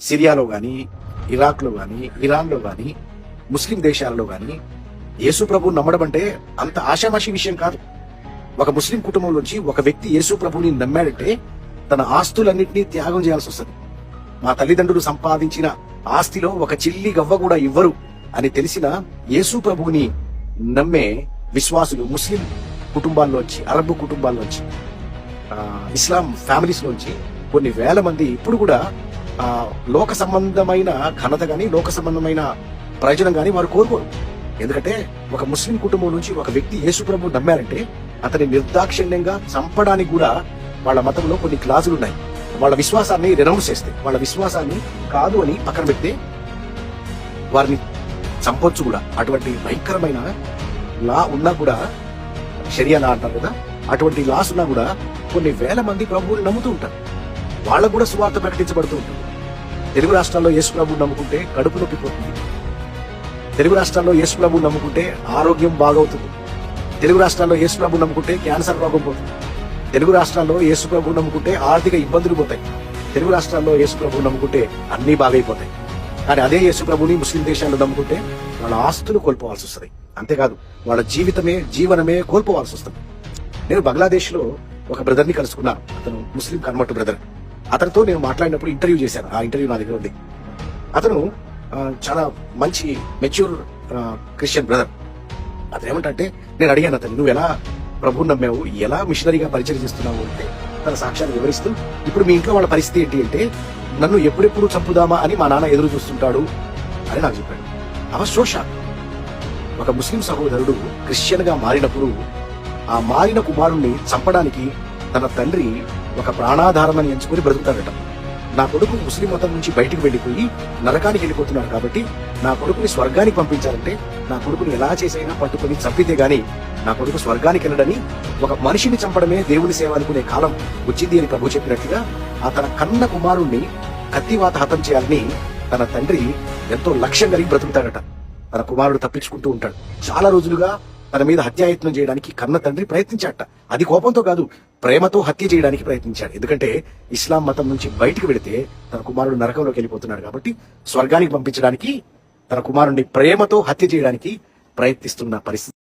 సిరియాలో గాని, ఇరాక్లో గాని, ఇరాన్లో గాని, ముస్లిం దేశాలలో గాని యేసు ప్రభువుని నమ్మడం అంటే అంత ఆషామాషి విషయం కాదు. ఒక ముస్లిం కుటుంబంలోంచి ఒక వ్యక్తి యేసు ప్రభువుని నమ్మాడంటే తన ఆస్తులన్నింటినీ త్యాగం చేయాల్సి వస్తుంది. మా తల్లిదండ్రులు సంపాదించిన ఆస్తిలో ఒక చిల్లి గవ్వ కూడా ఇవ్వరు అని తెలిసిన యేసు ప్రభువుని నమ్మే విశ్వాసులు ముస్లిం కుటుంబాల్లోంచి, అరబ్ కుటుంబాల్లోంచి, ఇస్లాం ఫ్యామిలీస్ లోంచి కొన్ని వేల మంది ఇప్పుడు కూడా లోక సంబంధమైన ఘనత గాని, లోక సంబంధమైన ప్రయోజనం గాని వారు కోరుకోరు. ఎందుకంటే ఒక ముస్లిం కుటుంబం నుంచి ఒక వ్యక్తి యేసు ప్రభువు నమ్మారంటే అతని నిర్దాక్షిణ్యంగా చంపడానికి కూడా వాళ్ళ మతంలో కొన్ని క్లాజులు ఉన్నాయి. వాళ్ళ విశ్వాసాన్ని రెనౌన్స్ చేస్తే, వాళ్ళ విశ్వాసాన్ని కాదు అని పక్కన పెడితే వారిని చంపొచ్చు కూడా. అటువంటి భయంకరమైన లా ఉన్నా కూడా, షరియా లా అంటారు కదా, అటువంటి లాస్ ఉన్నా కూడా కొన్ని వేల మంది ప్రభువుని నమ్ముతూ ఉంటారు. వాళ్ళకు కూడా సువార్త ప్రకటించబడుతూ ఉంటుంది. తెలుగు రాష్ట్రాల్లో యేసు ప్రభువుని నమ్ముకుంటే కడుపు నొప్పి పోతుంది. తెలుగు రాష్ట్రాల్లో యేసు ప్రభువుని నమ్ముకుంటే ఆరోగ్యం బాగవుతుంది. తెలుగు రాష్ట్రాల్లో యేసు ప్రభువుని నమ్ముకుంటే క్యాన్సర్ రోగం పోతుంది. తెలుగు రాష్ట్రాల్లో యేసు ప్రభువుని నమ్ముకుంటే ఆర్థిక ఇబ్బందులు పోతాయి. తెలుగు రాష్ట్రాల్లో యేసు ప్రభువుని నమ్ముకుంటే అన్ని బాగైపోతాయి. కానీ అదే యేసు ప్రభువుని ముస్లిం దేశాల్లో నమ్ముకుంటే వాళ్ళ ఆస్తులు కోల్పోవాల్సి వస్తుంది. అంతేకాదు వాళ్ళ జీవనమే కోల్పోవాల్సి వస్తుంది. నేను బంగ్లాదేశ్ లో ఒక బ్రదర్ ని కలుసుకున్నాను. అతను ముస్లిం కన్వర్ట్ బ్రదర్. అతనితో నేను మాట్లాడినప్పుడు ఇంటర్వ్యూ చేశాను. ఆ ఇంటర్వ్యూ నా దగ్గర ఉంది. అతను చాలా మంచి మెచ్యూర్ క్రిస్టియన్ బ్రదర్. అతను ఏమంటే, నేను అడిగాను అతను, నువ్వు ఎలా ప్రభువుని నమ్మావు, ఎలా మిషనరీగా పరిచయం చేస్తున్నావు అంటే తన సాక్ష్యాన్ని వివరిస్తూ, ఇప్పుడు మీ ఇంట్లో వాళ్ళ పరిస్థితి ఏంటి అంటే, నన్ను ఎప్పుడెప్పుడు చంపుదామా అని మా నాన్న ఎదురు చూస్తుంటాడు అని నాకు చెప్పాడు. అవశోష ఒక ముస్లిం సహోదరుడు క్రిస్టియన్ గా మారినప్పుడు ఆ మారిన కుమారుణ్ణి చంపడానికి తన తండ్రి ఒక ప్రాణాధారాన్ని ఎంచుకుని బ్రతుకుతాడట. నా కొడుకు ముస్లిం మతం నుంచి బయటికి వెళ్లిపోయి నరకానికి వెళ్ళిపోతున్నాడు కాబట్టి నా కొడుకుని స్వర్గానికి పంపించాలంటే నా కొడుకుని ఎలా చేసైనా పట్టుకుని చంపితే గాని నా కొడుకు స్వర్గానికి వెళ్ళడని, ఒక మనిషిని చంపడమే దేవుని సేవ అనుకునే కాలం వచ్చింది అని ప్రభు చెప్పినట్టుగా ఆ తన కన్న కుమారుణ్ణి కత్తివాత హతం చేయాలని తన తండ్రి ఎంతో లక్ష్యం కలిగి బ్రతుకుతాడట. తన కుమారుడు తప్పించుకుంటూ ఉంటాడు. చాలా రోజులుగా తన మీద హత్యాయత్నం చేయడానికి కన్న తండ్రి ప్రయత్నించాట. అది కోపంతో కాదు, ప్రేమతో హత్య చేయడానికి ప్రయత్నించాడు. ఎందుకంటే ఇస్లాం మతం నుంచి బయటికి వెళితే తన కుమారుడు నరకంలోకి వెళ్ళిపోతున్నాడు కాబట్టి స్వర్గానికి పంపించడానికి తన కుమారుడిని ప్రేమతో హత్య చేయడానికి ప్రయత్నిస్తున్న పరిస్థితి.